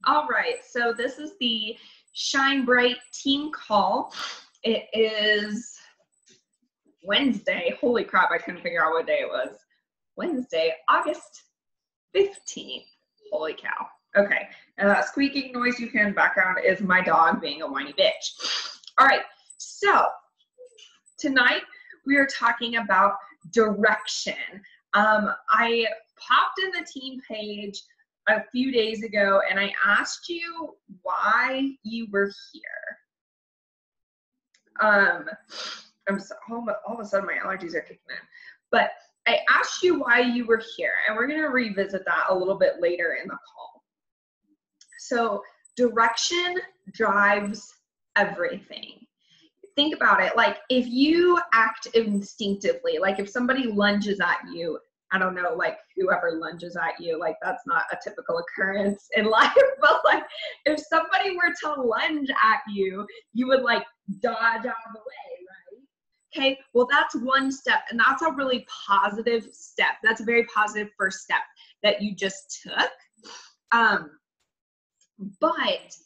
All right, so this is the Shine Bright team call. It is Wednesday. Holy crap, I couldn't figure out what day it was. Wednesday, August 15th. Holy cow. Okay, and that squeaking noise you hear in the background is my dog being a whiny bitch. All right, so tonight we are talking about direction. I popped in the team page a few days ago and I asked you why you were here. All of a sudden my allergies are kicking in. But I asked you why you were here, and we're going to revisit that a little bit later in the call. So direction drives everything. Think about it. Like if you act instinctively, like if somebody lunges at you, I don't know, like whoever lunges at you, like that's not a typical occurrence in life, but like if somebody were to lunge at you, you would like dodge out of the way, right? Okay, well that's one step, and that's a really positive step. That's a very positive first step that you just took. But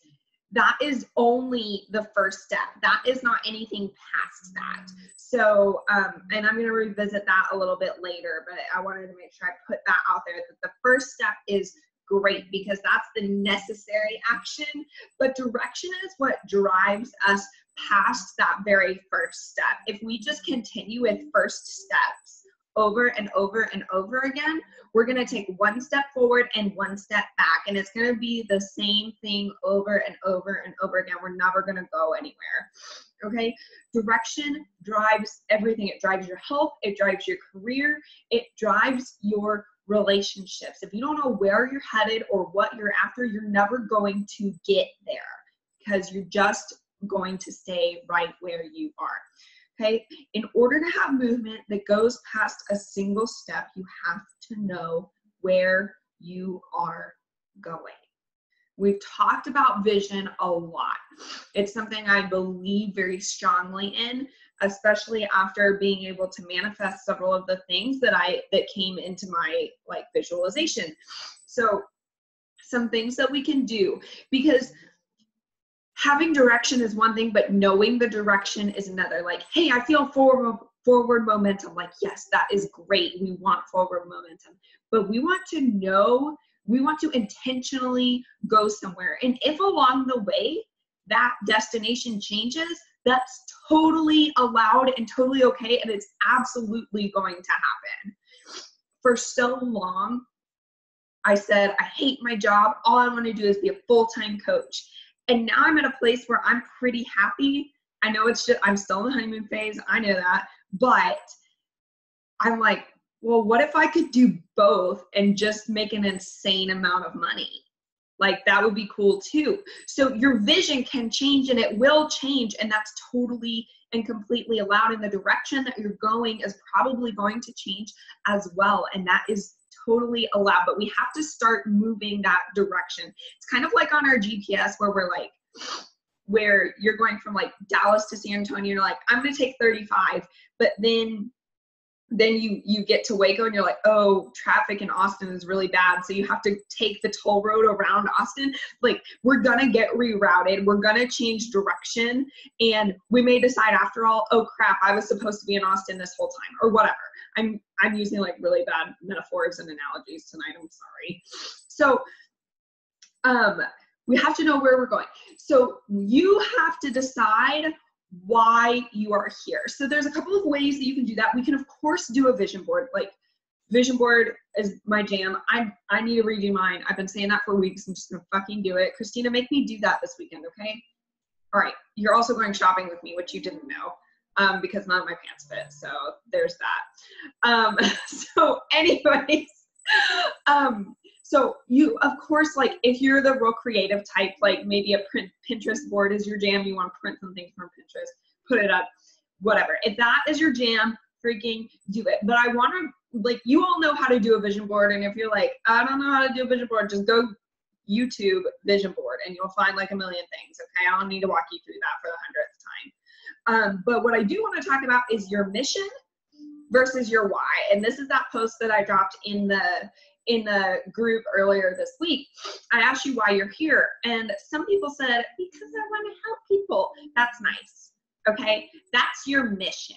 that is only the first step. That is not anything past that. So, and I'm going to revisit that a little bit later, but I wanted to make sure I put that out there, that the first step is great because that's the necessary action, but direction is what drives us past that very first step. If we just continue with first steps over and over and over again, we're going to take one step forward and one step back, and it's going to be the same thing over and over and over again. We're never going to go anywhere. Okay, direction drives everything. It drives your health, it drives your career, it drives your relationships. If you don't know where you're headed or what you're after, you're never going to get there because you're just going to stay right where you are. Okay, in order to have movement that goes past a single step, you have to know where you are going. We've talked about vision a lot. It's something I believe very strongly in, especially after being able to manifest several of the things that came into my like visualization. So some things that we can do, because having direction is one thing, but knowing the direction is another. Like, hey, I feel forward momentum. Like, yes, that is great. We want forward momentum, but we want to know, we want to intentionally go somewhere. And if along the way that destination changes, that's totally allowed and totally okay. And it's absolutely going to happen. For so long, I said, I hate my job. All I want to do is be a full-time coach. And now I'm at a place where I'm pretty happy. I know it's just, I'm still in the honeymoon phase. I know that. But I'm like, well, what if I could do both and just make an insane amount of money? Like that would be cool too. So your vision can change, and it will change. And that's totally and completely allowed. In the direction that you're going is probably going to change as well. And that is totally allowed, but we have to start moving that direction. It's kind of like on our GPS where we're like, where you're going from like Dallas to San Antonio, you're like, I'm going to take 35, but then you get to Waco and you're like, oh, traffic in Austin is really bad. So you have to take the toll road around Austin. Like we're going to get rerouted. We're going to change direction. And we may decide after all, oh crap, I was supposed to be in Austin this whole time or whatever. I'm using like really bad metaphors and analogies tonight. I'm sorry. So, we have to know where we're going. So you have to decide why you are here. So there's a couple of ways that you can do that. We can of course do a vision board. Like vision board is my jam. I need to redo mine. I've been saying that for weeks. I'm just gonna fucking do it. Christina, make me do that this weekend, okay? All right. You're also going shopping with me, which you didn't know. Because none of my pants fit, so there's that. So anyways, so you, of course, like if you're the real creative type, like maybe a Pinterest board is your jam, you want to print something from Pinterest, put it up, whatever. If that is your jam, freaking do it. But I want to, like, you all know how to do a vision board, and if you're like, I don't know how to do a vision board, just go YouTube vision board, and you'll find like a million things, okay? I don't need to walk you through that for the 100th time. But what I do want to talk about is your mission versus your why. And this is that post that I dropped in the in the group earlier this week, I asked you why you're here. And some people said, because I want to help people. That's nice. Okay. That's your mission.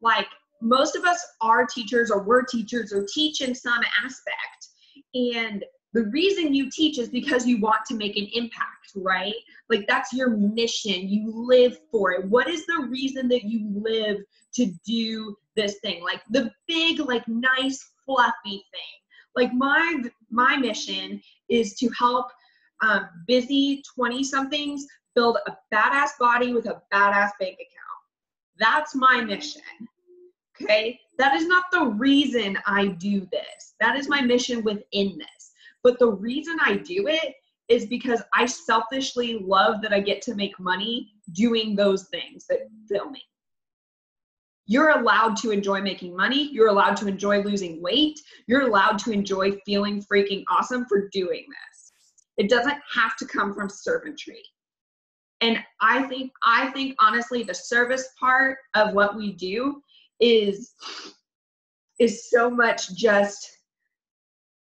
Like, most of us are teachers, or we're teachers, or teach in some aspect. And the reason you teach is because you want to make an impact, right? Like, that's your mission. You live for it. What is the reason that you live to do this thing? Like the big, like nice, fluffy thing. Like my mission is to help busy 20-somethings build a badass body with a badass bank account. That's my mission. Okay, that is not the reason I do this. That is my mission within this. But the reason I do it is because I selfishly love that I get to make money doing those things that fill me. You're allowed to enjoy making money. You're allowed to enjoy losing weight. You're allowed to enjoy feeling freaking awesome for doing this. It doesn't have to come from servantry. And I think honestly, the service part of what we do is so much just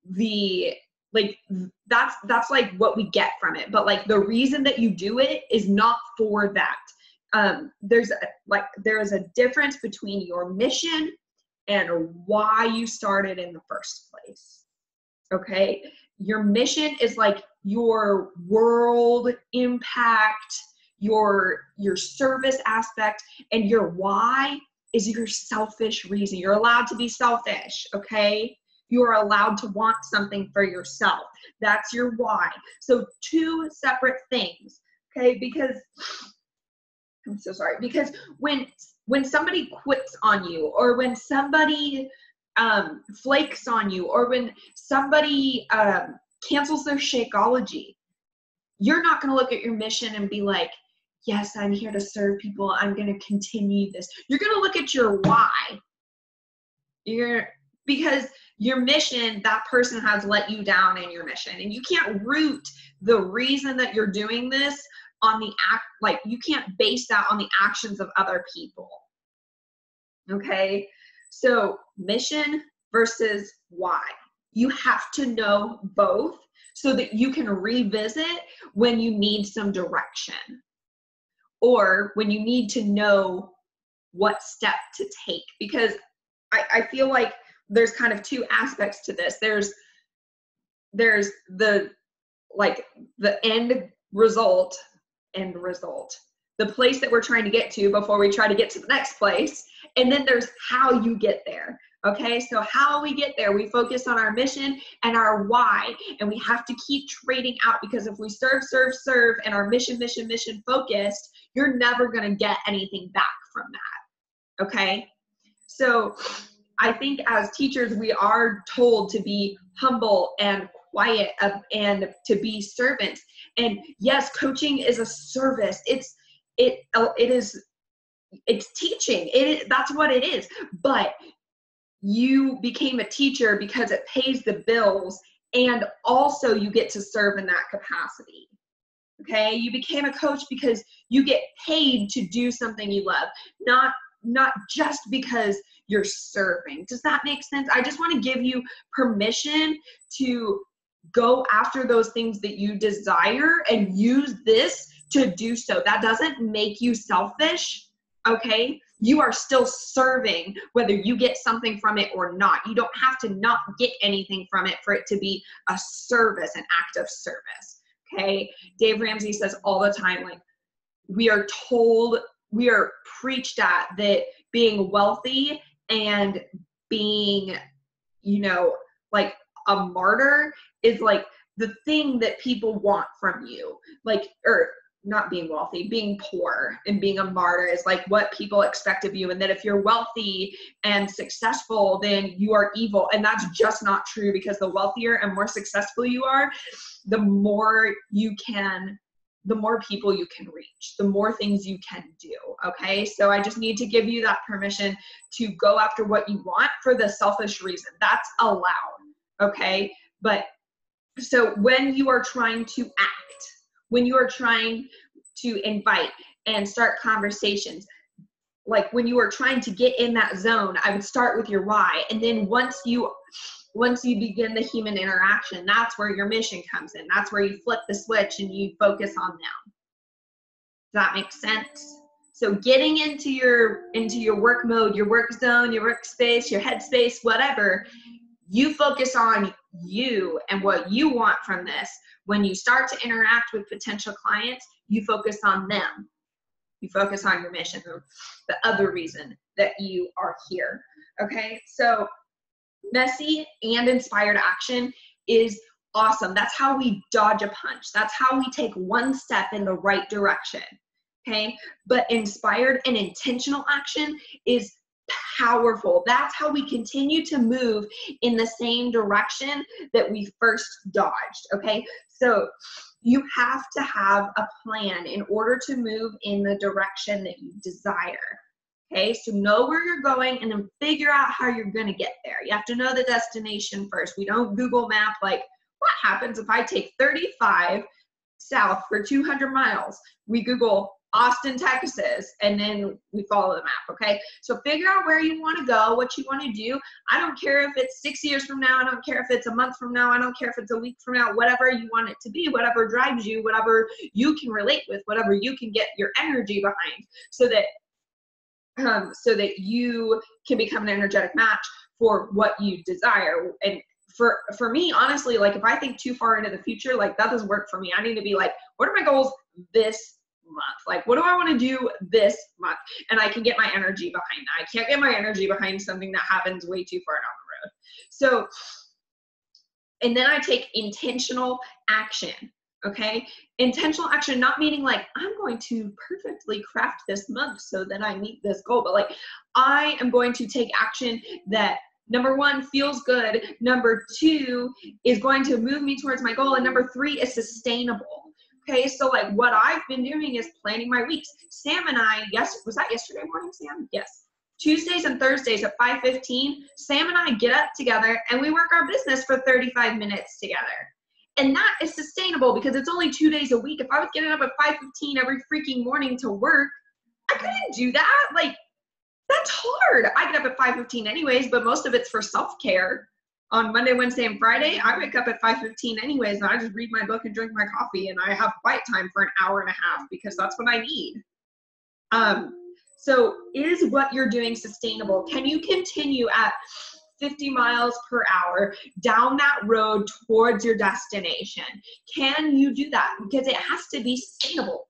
the, like, that's like what we get from it. But like the reason that you do it is not for that. There is a difference between your mission and why you started in the first place. Okay. Your mission is like your world impact, your service aspect, and your why is your selfish reason. You're allowed to be selfish, okay? You are allowed to want something for yourself. That's your why. So two separate things, okay? Because, I'm so sorry, because when somebody quits on you, or when somebody flakes on you, or when somebody cancels their Shakeology, you're not gonna look at your mission and be like, yes, I'm here to serve people. I'm going to continue this. You're going to look at your why. Because your mission, that person has let you down in your mission. And you can't root the reason that you're doing this on the act, like you can't base that on the actions of other people. Okay? So mission versus why. You have to know both so that you can revisit when you need some direction, or when you need to know what step to take. Because I feel like there's kind of two aspects to this. There's the end result, the place that we're trying to get to before we try to get to the next place. And then there's how you get there. Okay, so how we get there, we focus on our mission and our why, and we have to keep trading out, because if we serve, and our mission focused, you're never going to get anything back from that. Okay, so I think as teachers, we are told to be humble and quiet and to be servants. And yes, coaching is a service. It's teaching. That's what it is. But you became a teacher because it pays the bills, and also you get to serve in that capacity. Okay, you became a coach because you get paid to do something you love, not just because you're serving. Does that make sense? I just want to give you permission to go after those things that you desire and use this to do so. That doesn't make you selfish. Okay, you are still serving whether you get something from it or not. You don't have to not get anything from it for it to be a service, an act of service. Okay, Dave Ramsey says all the time, like, we are preached at that being wealthy and being, like a martyr is like the thing that people want from you. Like, or not being wealthy, being poor and being a martyr is like what people expect of you. And that if you're wealthy and successful, then you are evil. And that's just not true, because the wealthier and more successful you are, the more people you can reach, the more things you can do. Okay. So I just need to give you that permission to go after what you want for the selfish reason. That's allowed. Okay. But so when you are trying to act, when you are trying to invite and start conversations, like when you are trying to get in that zone, I would start with your why. And then once you once you begin the human interaction, that's where your mission comes in. That's where you flip the switch and you focus on them. Does that make sense? So getting into your work mode, your work zone, your workspace, your headspace, whatever, you focus on you and what you want from this. When you start to interact with potential clients, you focus on them. You focus on your mission, the other reason that you are here. Okay, so messy and inspired action is awesome. That's how we dodge a punch. That's how we take one step in the right direction. Okay, but inspired and intentional action is powerful. That's how we continue to move in the same direction that we first dodged. Okay, so you have to have a plan in order to move in the direction that you desire. Okay, so know where you're going and then figure out how you're going to get there. You have to know the destination first. We don't Google map like, what happens if I take 35 south for 200 miles? We Google Austin, Texas, and then we follow the map, okay? So figure out where you want to go, what you want to do. I don't care if it's 6 years from now. I don't care if it's a month from now. I don't care if it's a week from now. Whatever you want it to be, whatever drives you, whatever you can relate with, whatever you can get your energy behind, so that you can become an energetic match for what you desire. And for me, honestly, like if I think too far into the future, like that doesn't work for me. I need to be like, what are my goals this month? Like, what do I want to do this month? And I can get my energy behind that. I can't get my energy behind something that happens way too far down the road. So, and then I take intentional action. Okay, intentional action, not meaning like I'm going to perfectly craft this month so that I meet this goal, but like I am going to take action that, number one, feels good, number two, is going to move me towards my goal, and number three, is sustainable. Okay, so like what I've been doing is planning my weeks. Sam and I, was that yesterday morning, Sam? Yes. Tuesdays and Thursdays at 5:15, Sam and I get up together and we work our business for 35 minutes together. And that is sustainable because it's only 2 days a week. If I was getting up at 5:15 every freaking morning to work, I couldn't do that. Like, that's hard. I get up at 5:15 anyways, but most of it's for self-care. On Monday, Wednesday, and Friday, I wake up at 5:15 anyways, and I just read my book and drink my coffee, and I have quiet time for an hour and a half because that's what I need. So is what you're doing sustainable? Can you continue at 50 miles per hour down that road towards your destination? Can you do that? Because it has to be sustainable.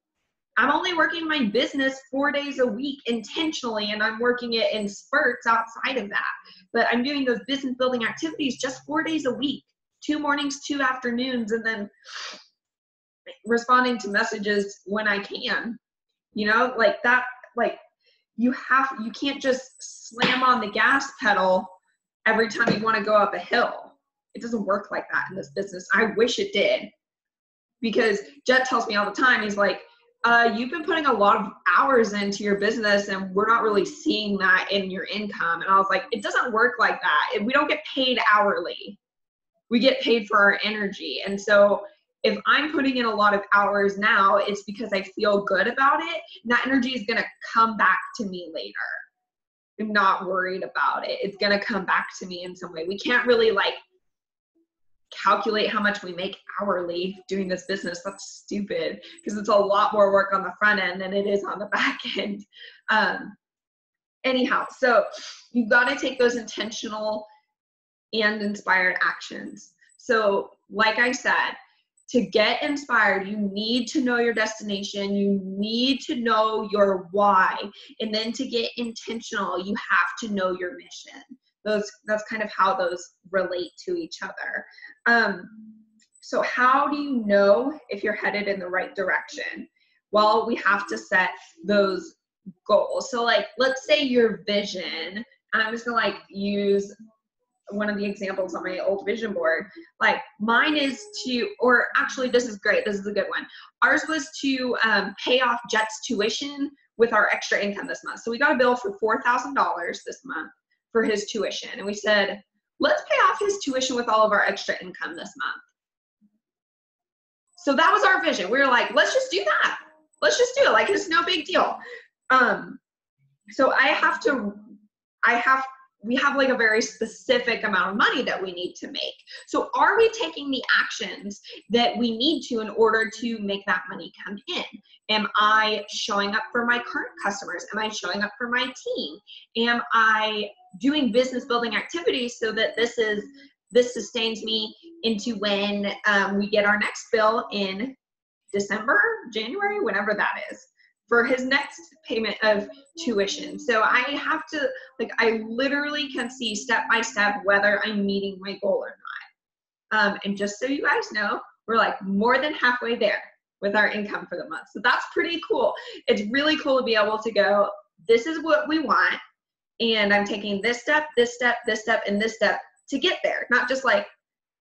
I'm only working my business 4 days a week intentionally, and I'm working it in spurts outside of that. But I'm doing those business building activities just 4 days a week, 2 mornings, 2 afternoons, and then responding to messages when I can. You know, like that, like you can't just slam on the gas pedal every time you want to go up a hill. It doesn't work like that in this business. I wish it did, because Jet tells me all the time, he's like, you've been putting a lot of hours into your business and we're not really seeing that in your income. And I was like, it doesn't work like that. We don't get paid hourly. We get paid for our energy. And so if I'm putting in a lot of hours now, it's because I feel good about it. And that energy is going to come back to me later. I'm not worried about it. It's going to come back to me in some way. We can't really like calculate how much we make hourly doing this business. That's stupid, because it's a lot more work on the front end than it is on the back end. Anyhow, so you've got to take those intentional and inspired actions. So like I said, to get inspired, you need to know your destination. You need to know your why. And then to get intentional, you have to know your mission. That's kind of how those relate to each other. So how do you know if you're headed in the right direction? Well, we have to set those goals. So like, let's say your vision, I'm just gonna like use one of the examples on my old vision board. Like mine is to, or actually this is great, this is a good one. Ours was to pay off Jet's tuition with our extra income this month. So we got a bill for $4,000 this month for his tuition. And we said, let's pay off his tuition with all of our extra income this month. So that was our vision. We were like, let's just do that. Let's just do it. Like, it's no big deal. So we have like a very specific amount of money that we need to make. So are we taking the actions that we need to in order to make that money come in? Am I showing up for my current customers? Am I showing up for my team? Am I doing business building activities so that this sustains me into when we get our next bill in December, January, whenever that is, for his next payment of tuition. So I have to, like, I literally can see step by step whether I'm meeting my goal or not. And just so you guys know, we're like more than halfway there with our income for the month. So that's pretty cool. It's really cool to be able to go, this is what we want, and I'm taking this step, this step, this step, and this step to get there. Not just like,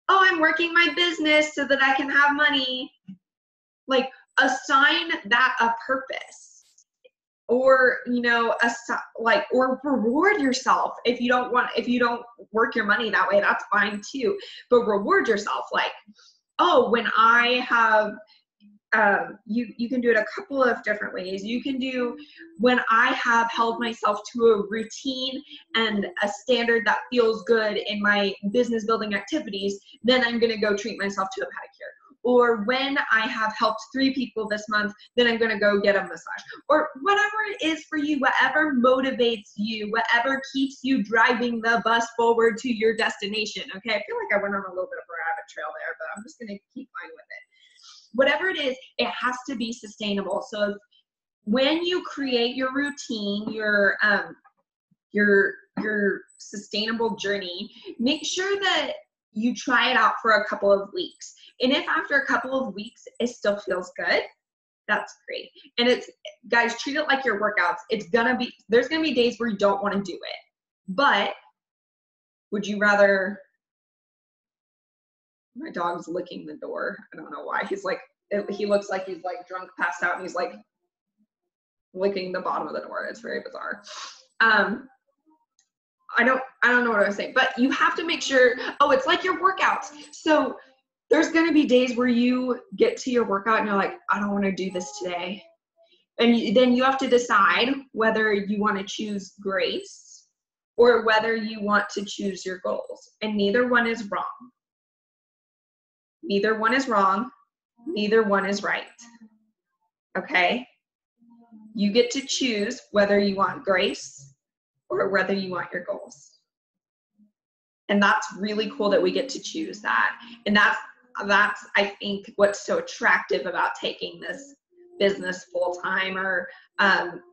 oh, I'm working my business so that I can have money. Like, assign that a purpose, or, you know, or reward yourself. If you don't work your money that way, that's fine too, but reward yourself. Like, oh, when I have, you can do it a couple of different ways. You can do, when I have held myself to a routine and a standard that feels good in my business building activities, then I'm going to go treat myself to a pedicure. Or when I have helped 3 people this month, then I'm going to go get a massage. Or whatever it is for you, whatever motivates you, whatever keeps you driving the bus forward to your destination. Okay, I feel like I went on a little bit of a rabbit trail there, but I'm just going to keep going with it. Whatever it is, it has to be sustainable. So when you create your routine, your sustainable journey, make sure that you try it out for a couple of weeks. And if after a couple of weeks it still feels good, that's great. And it's, guys, treat it like your workouts. There's gonna be days where you don't want to do it. But would you rather, my dog's licking the door. I don't know why. He looks like he's like drunk, passed out, and he's like licking the bottom of the door. It's very bizarre. I don't know what I was saying, but you have to make sure, it's like your workouts. So there's going to be days where you get to your workout and you're like, I don't want to do this today. And then you have to decide whether you want to choose grace or whether you want to choose your goals. And neither one is wrong. Neither one is wrong. Neither one is right. Okay? You get to choose whether you want grace or whether you want your goals. And that's really cool that we get to choose that. And that's I think what's so attractive about taking this business full-time, or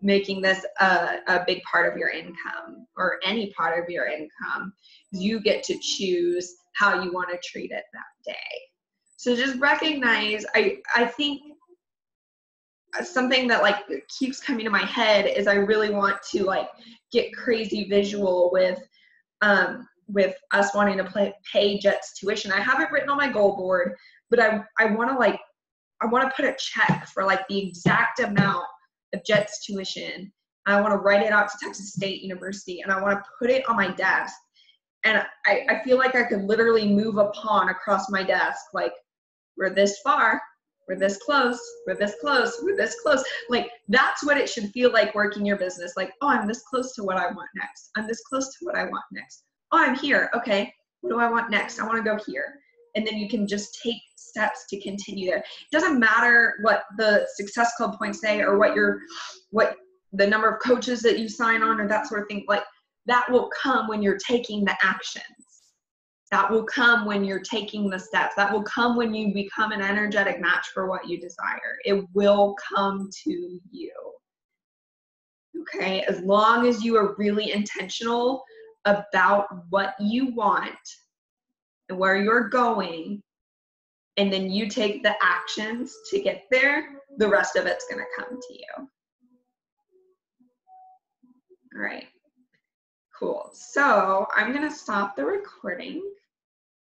making this a big part of your income, or any part of your income. You get to choose how you want to treat it that day. So just recognize, I think something that like keeps coming to my head is I really want to like get crazy visual with us wanting to pay Jet's tuition. I have it written on my goal board, but I want to put a check for like the exact amount of Jet's tuition. I want to write it out to Texas State University, and I want to put it on my desk. And I feel like I could literally move a pawn across my desk. Like, we're this far, we're this close, we're this close, we're this close. Like, that's what it should feel like working your business. Like, oh, I'm this close to what I want next. I'm this close to what I want next. Oh, I'm here. Okay, what do I want next? I want to go here. And then you can just take steps to continue there. It doesn't matter what the Success Club points say, or what the number of coaches that you sign on, or that sort of thing. Like, that will come when you're taking the actions. That will come when you're taking the steps. That will come when you become an energetic match for what you desire. It will come to you. Okay, as long as you are really intentional about what you want and where you're going, and then you take the actions to get there, the rest of it's going to come to you. All right, cool. So I'm going to stop the recording.